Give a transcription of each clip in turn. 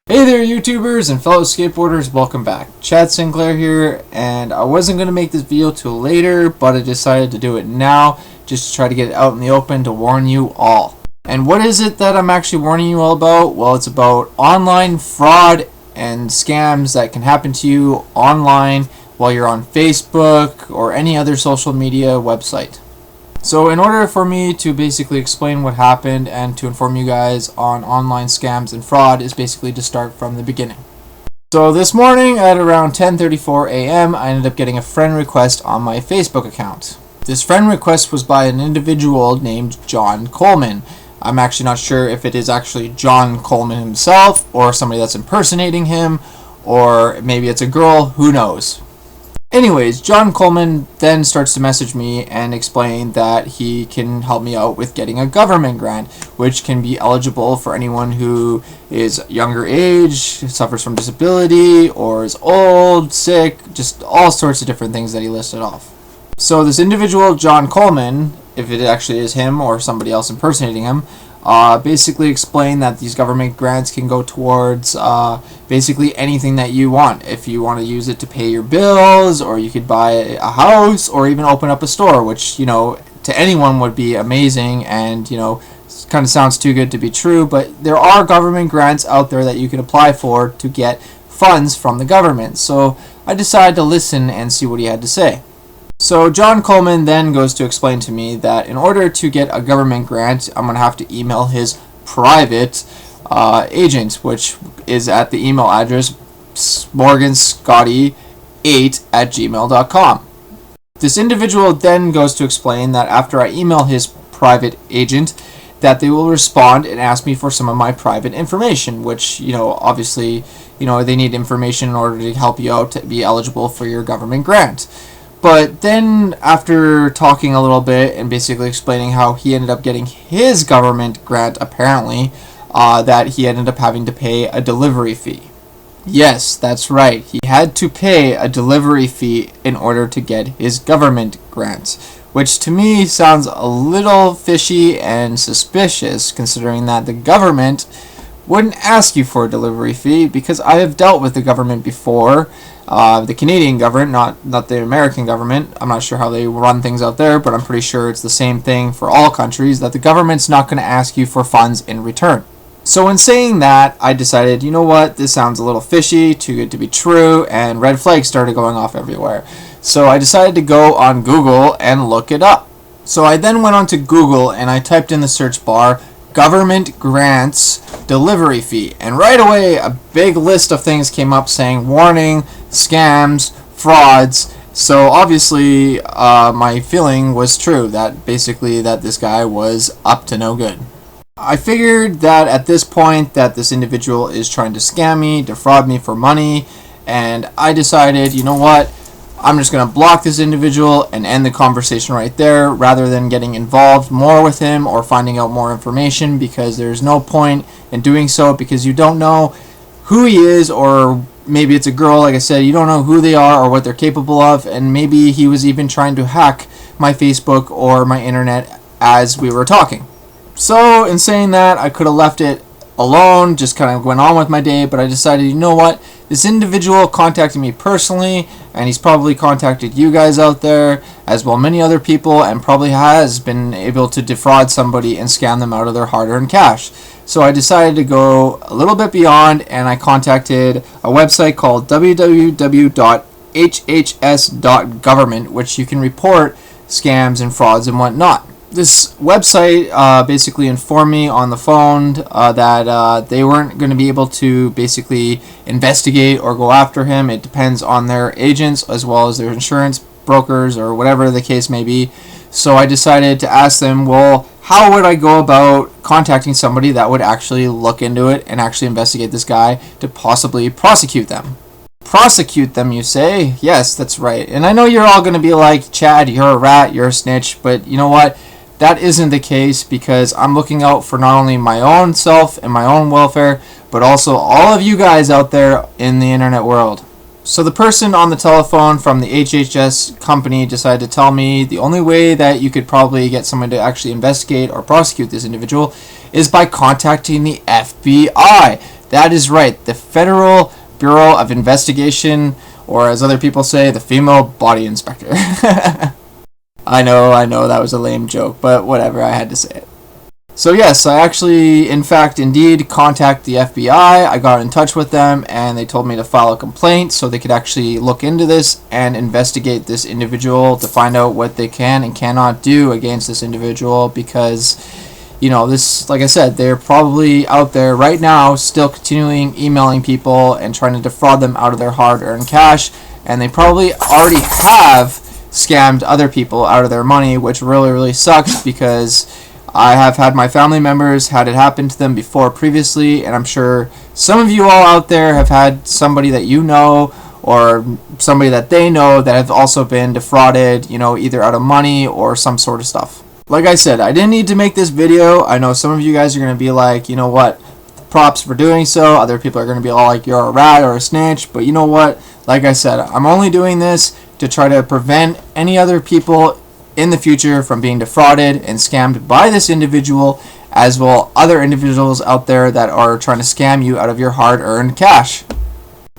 Hey there YouTubers and fellow skateboarders, welcome back. Chad Sinclair here, and I wasn't going to make this video till later, but I decided to do it now just to try to get it out in the open to warn you all. And what is it that I'm actually warning you all about? Well, it's about online fraud and scams that can happen to you online while you're on Facebook or any other social media website. So in order for me to basically explain what happened and to inform you guys on online scams and fraud is basically to start from the beginning. So this morning at around 10:34 a.m. I ended up getting a friend request on my Facebook account. This friend request was by an individual named John Coleman. I'm actually not sure if it is actually John Coleman himself or somebody that's impersonating him, or maybe it's a girl, who knows. Anyways, John Coleman then starts to message me and explain that he can help me out with getting a government grant, which can be eligible for anyone who is younger age, suffers from disability, or is old, sick, just all sorts of different things that he listed off. So this individual, John Coleman, if it actually is him or somebody else impersonating him, basically explained that these government grants can go towards basically anything that you want. If you want to use it to pay your bills, or you could buy a house, or even open up a store, which, you know, to anyone would be amazing, and, you know, kind of sounds too good to be true, but there are government grants out there that you can apply for to get funds from the government. So I decided to listen and see what he had to say. So John Coleman then goes to explain to me that in order to get a government grant, I'm going to have to email his private agent, which is at the email address morganscotty8@gmail.com. This individual then goes to explain that after I email his private agent, that they will respond and ask me for some of my private information, which, you know, obviously, you know, they need information in order to help you out to be eligible for your government grant. But then after talking a little bit and basically explaining how he ended up getting his government grant, apparently, that he ended up having to pay a delivery fee. Yes, that's right. He had to pay a delivery fee in order to get his government grant, which to me sounds a little fishy and suspicious, considering that the government wouldn't ask you for a delivery fee, because I have dealt with the government before. The Canadian government, not the American government. I'm not sure how they run things out there, but I'm pretty sure it's the same thing for all countries, that the government's not going to ask you for funds in return. So in saying that, I decided, you know what, this sounds a little fishy, too good to be true, and red flags started going off everywhere. So I decided to go on Google and look it up. So I then went onto Google and I typed in the search bar, government grants delivery fee, and right away a big list of things came up saying warning, scams, frauds. So obviously my feeling was true, that basically that this guy was up to no good. I figured that at this point that this individual is trying to scam me, defraud me for money, and I decided, you know what, I'm just going to block this individual and end the conversation right there, rather than getting involved more with him or finding out more information, because there's no point in doing so, because you don't know who he is, or maybe it's a girl, like I said, you don't know who they are or what they're capable of, and maybe he was even trying to hack my Facebook or my internet as we were talking. So in saying that, I could have left it alone, just kind of went on with my day, but I decided, you know what, this individual contacted me personally, and he's probably contacted you guys out there, as well many other people, and probably has been able to defraud somebody and scam them out of their hard-earned cash. So I decided to go a little bit beyond, and I contacted a website called www.hhs.government, which you can report scams and frauds and whatnot. This website basically informed me on the phone that they weren't going to be able to basically investigate or go after him. It depends on their agents as well as their insurance brokers or whatever the case may be. So I decided to ask them, well, how would I go about contacting somebody that would actually look into it and actually investigate this guy to possibly prosecute them? Prosecute them, you say? Yes, that's right. And I know you're all going to be like, Chad, you're a rat, you're a snitch, but you know what? That isn't the case, because I'm looking out for not only my own self and my own welfare, but also all of you guys out there in the internet world. So the person on the telephone from the HHS company decided to tell me the only way that you could probably get someone to actually investigate or prosecute this individual is by contacting the FBI. That is right, the Federal Bureau of Investigation, or as other people say, the female body inspector. I know, that was a lame joke, but whatever, I had to say it. So yes, I actually, in fact, indeed, contact the FBI. I got in touch with them, and they told me to file a complaint so they could actually look into this and investigate this individual to find out what they can and cannot do against this individual, because, you know, this, like I said, they're probably out there right now still continuing emailing people and trying to defraud them out of their hard-earned cash, and they probably already have scammed other people out of their money, which really, really sucks, because I have had my family members had it happen to them before previously, and I'm sure some of you all out there have had somebody that you know or somebody that they know that have also been defrauded, you know, either out of money or some sort of stuff. Like I said, I didn't need to make this video. I know some of you guys are going to be like, you know what, props for doing so. Other people are going to be all like, you're a rat or a snitch. But you know what, like I said, I'm only doing this to try to prevent any other people in the future from being defrauded and scammed by this individual, as well other individuals out there that are trying to scam you out of your hard-earned cash.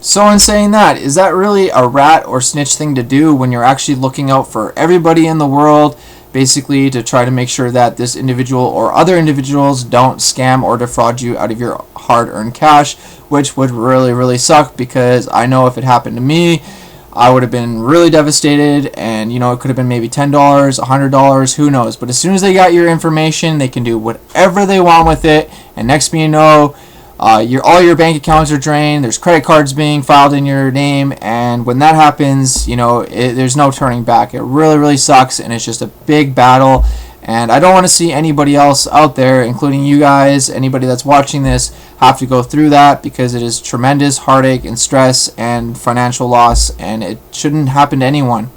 So in saying that, is that really a rat or snitch thing to do when you're actually looking out for everybody in the world, basically to try to make sure that this individual or other individuals don't scam or defraud you out of your hard-earned cash, which would really, really suck, because I know if it happened to me, I would have been really devastated, and you know, it could have been maybe $10, $100, who knows. But as soon as they got your information, they can do whatever they want with it, and next thing you know, all your bank accounts are drained, there's credit cards being filed in your name, and when that happens, you know, there's no turning back. It really, really sucks, and it's just a big battle, and I don't want to see anybody else out there, including you guys, anybody that's watching this, have to go through that, because it is tremendous heartache and stress and financial loss, and it shouldn't happen to anyone.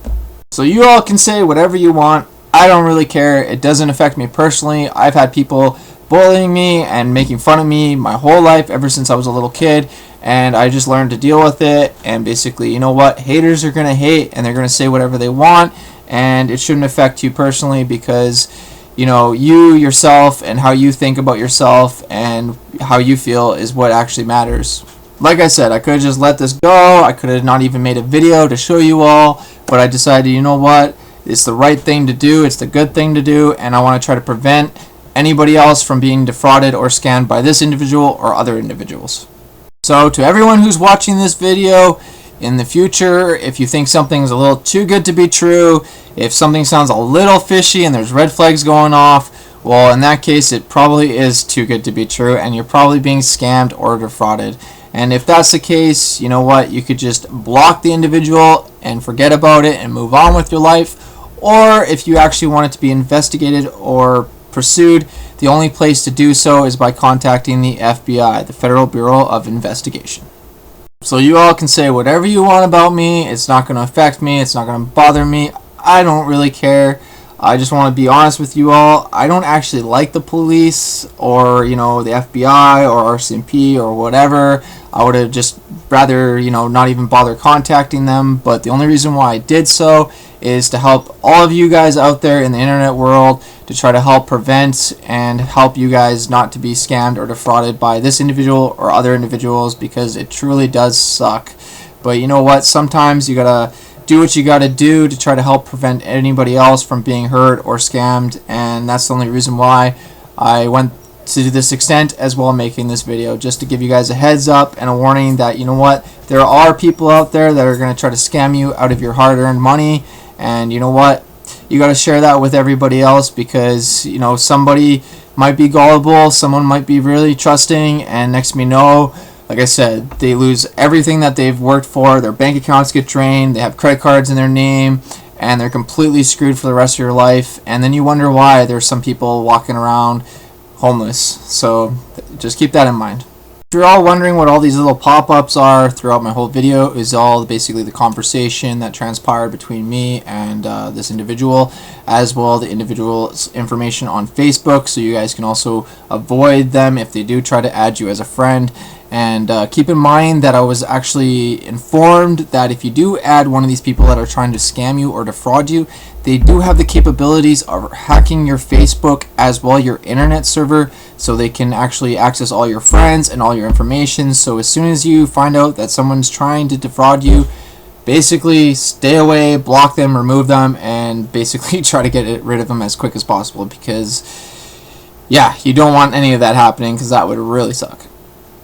So you all can say whatever you want. I don't really care. It doesn't affect me personally. I've had people bullying me and making fun of me my whole life, ever since I was a little kid, and I just learned to deal with it. And basically, you know what, haters are going to hate, and they're going to say whatever they want, and it shouldn't affect you personally, because you know, you yourself and how you think about yourself and how you feel is what actually matters. Like I said, I could have just let this go. I could have not even made a video to show you all, but I decided, you know what, it's the right thing to do, it's the good thing to do, and I want to try to prevent anybody else from being defrauded or scammed by this individual or other individuals. So to everyone who's watching this video, in the future, if you think something's a little too good to be true, if something sounds a little fishy and there's red flags going off, well, in that case, it probably is too good to be true, and you're probably being scammed or defrauded. And if that's the case, you know what, you could just block the individual and forget about it and move on with your life. Or if you actually want it to be investigated or pursued, the only place to do so is by contacting the FBI, the Federal Bureau of Investigation. So you all can say whatever you want about me. It's not going to affect me. It's not going to bother me. I don't really care. I just want to be honest with you all. I don't actually like the police or, you know, the FBI or RCMP or whatever. I would have just rather, you know, not even bother contacting them. But the only reason why I did so is to help all of you guys out there in the internet world, to try to help prevent and help you guys not to be scammed or defrauded by this individual or other individuals, because it truly does suck. But you know what? Sometimes you gotta do what you gotta do to try to help prevent anybody else from being hurt or scammed, and that's the only reason why I went to this extent as well, making this video, just to give you guys a heads up and a warning that, you know what, there are people out there that are going to try to scam you out of your hard-earned money. And you know what, you got to share that with everybody else, because you know, somebody might be gullible, someone might be really trusting, and next thing you know, like I said, they lose everything that they've worked for. Their bank accounts get drained, they have credit cards in their name, and they're completely screwed for the rest of your life. And then you wonder why there's some people walking around homeless. So just keep that in mind. If you're all wondering what all these little pop-ups are throughout my whole video, is all basically the conversation that transpired between me and this individual, as well the individual's information on Facebook, so you guys can also avoid them if they do try to add you as a friend. And keep in mind that I was actually informed that if you do add one of these people that are trying to scam you or defraud you, they do have the capabilities of hacking your Facebook as well, your internet server, so they can actually access all your friends and all your information. So as soon as you find out that someone's trying to defraud you, basically stay away, block them, remove them, and basically try to get rid of them as quick as possible, because yeah, you don't want any of that happening, because that would really suck.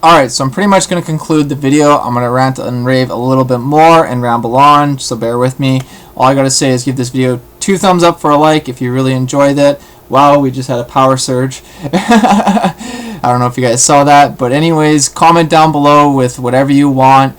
Alright, so I'm pretty much going to conclude the video. I'm going to rant and rave a little bit more and ramble on, so bear with me. All I got to say is give this video 2 thumbs up for a like if you really enjoyed it. Wow, we just had a power surge. I don't know if you guys saw that, but anyways, comment down below with whatever you want.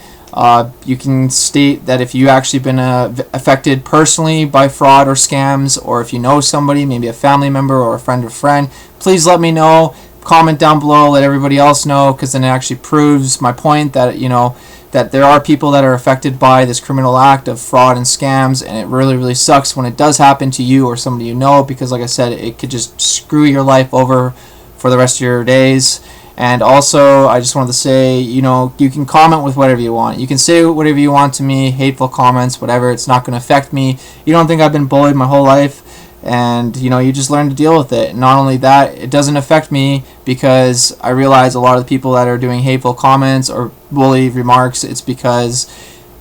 You can state that if you actually been affected personally by fraud or scams, or if you know somebody, maybe a family member or a friend of friend, please let me know. Comment down below, let everybody else know, because then it actually proves my point that, you know, that there are people that are affected by this criminal act of fraud and scams, and it really sucks when it does happen to you or somebody you know, because like I said, it could just screw your life over for the rest of your days. And also, I just wanted to say, you know, you can comment with whatever you want. You can say whatever you want to me, hateful comments, whatever. It's not going to affect me. You don't think I've been bullied my whole life, and you know, you just learn to deal with it. Not only that, it doesn't affect me, because I realize a lot of the people that are doing hateful comments or bully remarks, it's because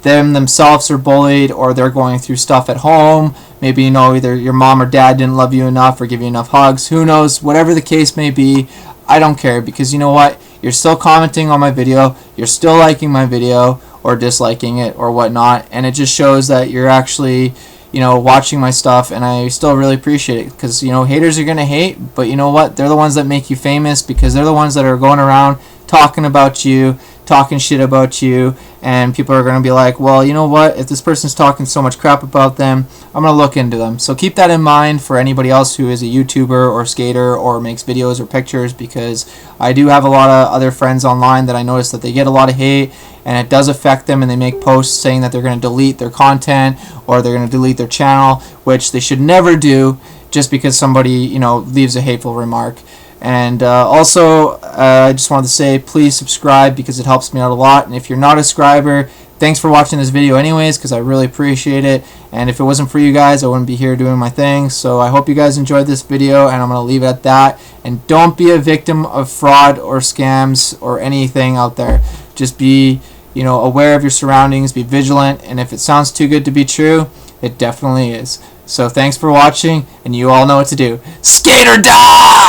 themselves are bullied, or they're going through stuff at home. Maybe, you know, either your mom or dad didn't love you enough or give you enough hugs. Who knows? Whatever the case may be, I don't care, because you know what? You're still commenting on my video, you're still liking my video or disliking it or whatnot, and it just shows that you're actually, you know, watching my stuff, and I still really appreciate it, because, you know, haters are going to hate, but you know what? They're the ones that make you famous, because they're the ones that are going around talking about you, talking shit about you, and people are going to be like, well, you know what? If this person's talking so much crap about them, I'm going to look into them. So keep that in mind for anybody else who is a YouTuber or skater or makes videos or pictures, because I do have a lot of other friends online that I notice that they get a lot of hate, and it does affect them, and they make posts saying that they're going to delete their content or they're going to delete their channel, which they should never do just because somebody, you know, leaves a hateful remark. And also, I just wanted to say, please subscribe, because it helps me out a lot. And if you're not a subscriber, thanks for watching this video anyways, because I really appreciate it. And if it wasn't for you guys, I wouldn't be here doing my thing. So I hope you guys enjoyed this video, and I'm going to leave it at that. And don't be a victim of fraud or scams or anything out there. Just be, you know, aware of your surroundings, be vigilant, and if it sounds too good to be true, it definitely is. So thanks for watching, and you all know what to do. Skate or die!